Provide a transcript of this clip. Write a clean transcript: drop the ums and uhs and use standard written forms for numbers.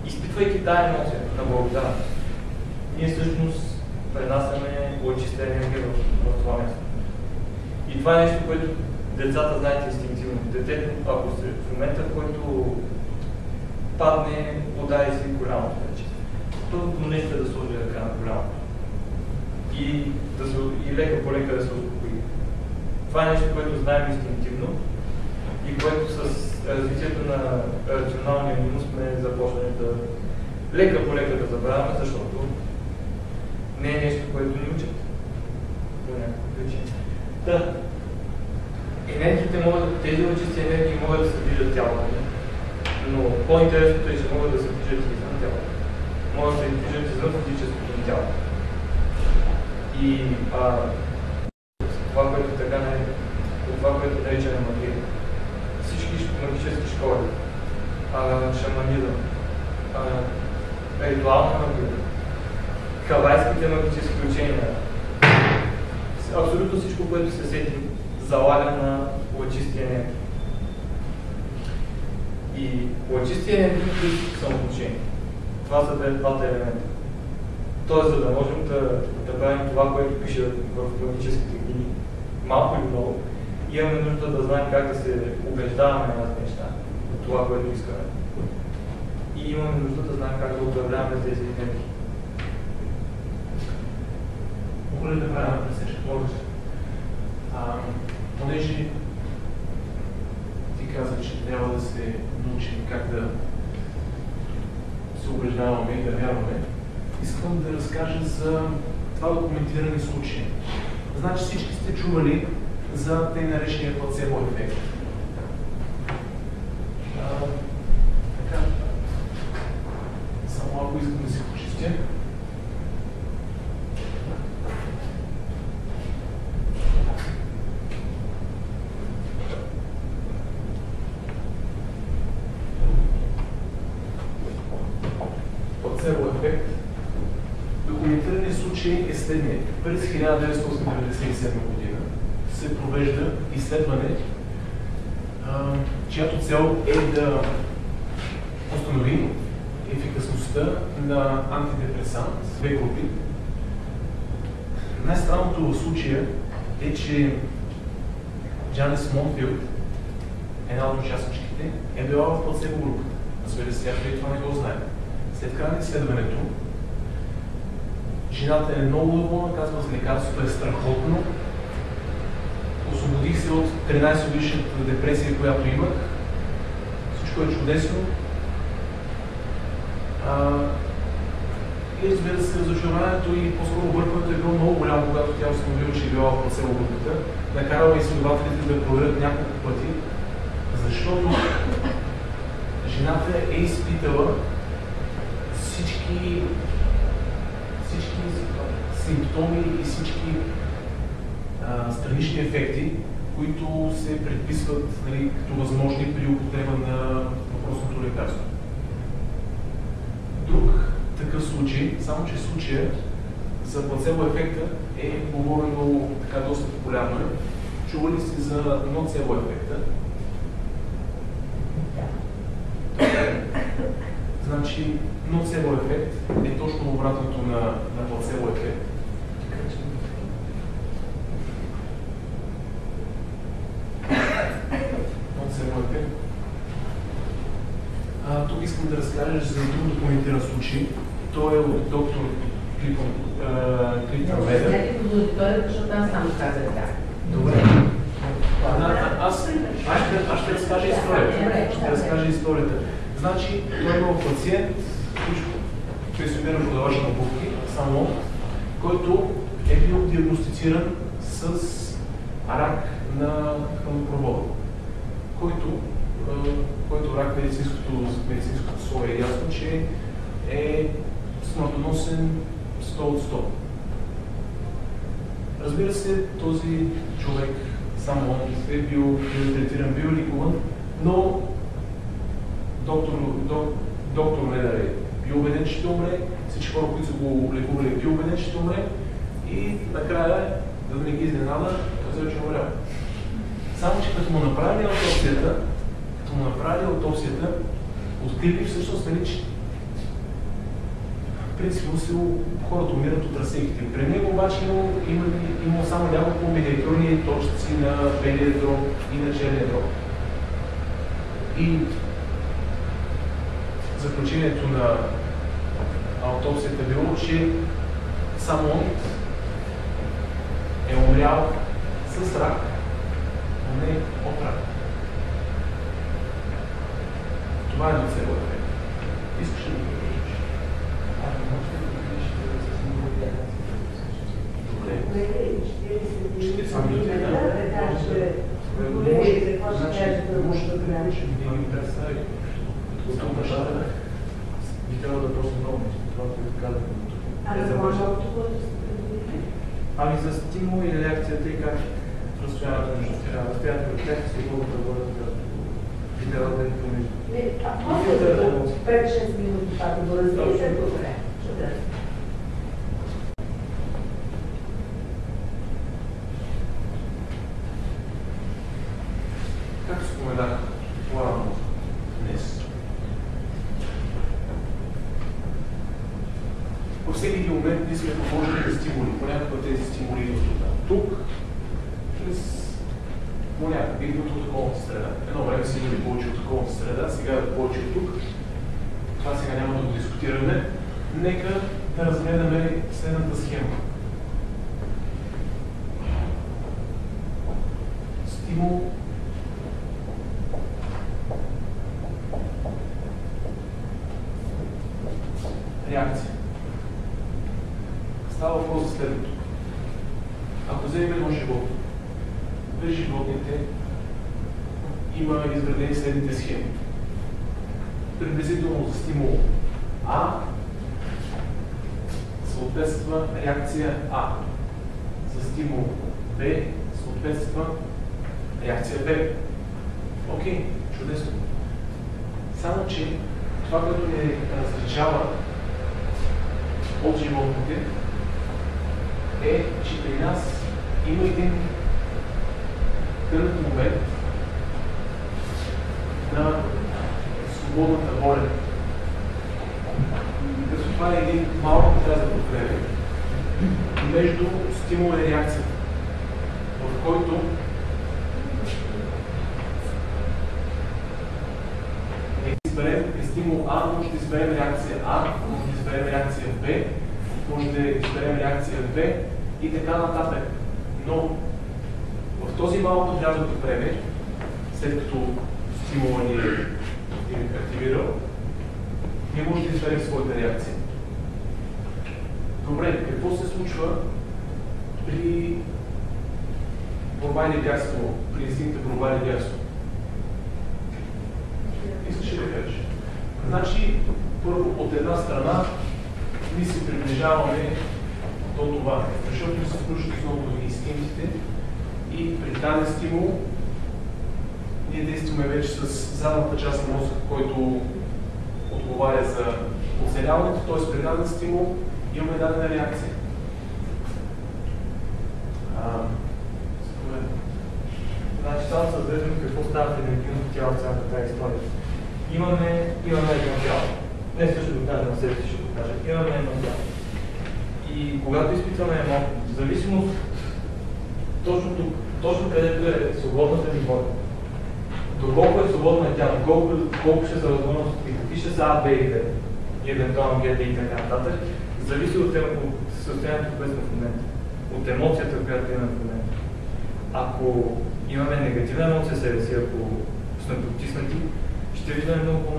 изпитвайки тази емоция на благодарност, ние всъщност пренасяме лъчиста енергия в това място. И това е нещо, което децата знаят инстинктивно. Детето, ако се в момента, в който падне, удари си коляното вече, първото нещо е да сложи ръка на коляното и лека по лека да се успокои. Това е нещо, което знаем инстинктивно и което с развитието на рационалния минус сме започнали да лека по лека да забравяме, защото не е нещо, което ни учат по някаква причина. Да. Енергиите могат, тези лъчисти енергии могат да се движат тялото, но по-интересното е, че могат да се движат и извън тялото. Могат да се движат извън физическото ни тяло. И това, което така това, което наричаме магия. Всички магически школи, шаманизъм, ритуална магия, хавайските магически учения, абсолютно всичко, което се сети, залага на лъчисти енергии. И лъчисти енергии са самоотношение. Това са двата елемента. Тоест, за да можем да правим това, което пише в магическите книги, малко или много, имаме нужда да знаем как да се убеждаваме на разни неща от това, което искаме. И имаме нужда да знаем как да управляваме тези енергии. Мога ли да правя на пресечка? Можеш. Понеже ти каза, че трябва да се научим как да се убеждаваме и да вярваме, искам да разкажа за това документирани случаи. Значи всички сте чували за тъй наречения плацебо ефект. Така, само ако искам да си почистя. Плацебо ефект. Документираният случай е следният. През 1997 година се провежда изследване, чиято цел е да установи ефикасността на антидепресант в две групи. Най-странното в случая е, че Джанис Монфилд, една от участничките, е била в плацебо групата. Разбира се, тя това не го знае. След края на изследването, жената е много доволна, казва за лекарството е страхотно. Освободих се от 13-годишната депресия, която имах. Всичко е чудесно. И разбира се, разочарованието и по-скоро объркването е било много голямо, когато тя установила, че е била в плацебо групата. Накарала изследователите да проверят няколко пъти, защото жената е изпитала всички симптоми и всички странични ефекти, които се предписват, нали, като възможни при употреба на въпросното лекарство. Друг такъв случай, само че случая за плацебо ефекта е говорено така доста популярно. Чували сте за ноцебо ефекта? Значи, ноцебо ефект е точно обратното на плацебо ефект. Ноцебо ефект. Тук искам да разкажа за друг документиран случай. Той е от доктор Клифън Меда. Знаете по аудиторията, защото аз само казах да. Добре. Аз ще разкажа историята. Ще разкажа историята. Значи, той имал пациент, пенсиониран продавач на обувки, само, който е бил диагностициран с рак на хранопровода, който рак медицинското слово е ясно, че е смъртоносен 100 от 100. Разбира се, този човек, само он е бил третиран, бил лекуван, но доктор Меда е бил убеден, че ще умре, всички хора, които са го лекували, е бил убеден, че ще умре и накрая, да не ги изненада, казва, че умрял. Само, че като му направили аутопсията, открили всъщност, нали, че принципно хората умират от разсейките. При него обаче има само няколко миниатюрни точици на белия дроб и на черния дроб. И заключението на аутопсията било, че само он е умрял с рак, но не от рак. Това е до цело да е. Искаш ли да го кажеш? Добре. Ще сами да може да приемеш и да ги представи. Само нещата. Би трябвало да просто много нещо, това, което казахме. Ами за стимул и реакцията и как разстоянието между тях. Разстоянието от тях се могат да бъдат като би трябвало да е помежду. А може да 5-6 минути това да го развие, добре. Чудесно. Как споменах по-рано днес? Във всеки един момент ние сме подложени стимули. Понякога тези стимули идват от тук, понякога идват от околната среда. Едно време са идвали повече от околната среда, сега повече от тук. Това сега няма да го дискутираме. Нека да разгледаме следната схема. Стимул. Реакция. Става въпрос за следното. Ако вземем едно животно, при животните има изградени следните схеми. Приблизително за стимул А съответства реакция А. За стимул Б съответства реакция Б. Окей, чудесно. Само че това, което ни различава от животните, е, че при нас има един тънък момент на свободната воля. Като това е един малък отрязък от време между стимул и реакцията, в който изберем стимул А, може да изберем реакция А, може да изберем реакция Б, може да изберем реакция Б и така нататък. Но в този малък отрязък от време, след като стимула ни е активирал, ние може да изберем своята реакция. Добре, какво се случва при борба или бягство, при инстинкта борба или бягство? Искаш ли да кажеш? Значи, първо, от една страна, ние се приближаваме до това, защото се включват основно инстинктите и при тази стимул ние действаме вече с задната част на мозъка, който отговаря за оцеляването, т.е. при даден стимул имаме дадена реакция. Значи само създадем какво става в енергийното тяло в цялата тази история. Имаме едно тяло. Не също го кажа на себе си, ще го кажа. Имаме едно тяло. И когато изпитваме емоция, в зависимост точно тук, точно където е свободната ни воля, доколко е свободна тя, колко ще са възможности, какви ще са А, Б и Д, и евентуално Г, Д и така нататък, зависи от състоянието, което сме в момента, от емоцията, която имаме в момента. Ако имаме негативна емоция себе си, ако сме потиснати, ще виждаме много по-малко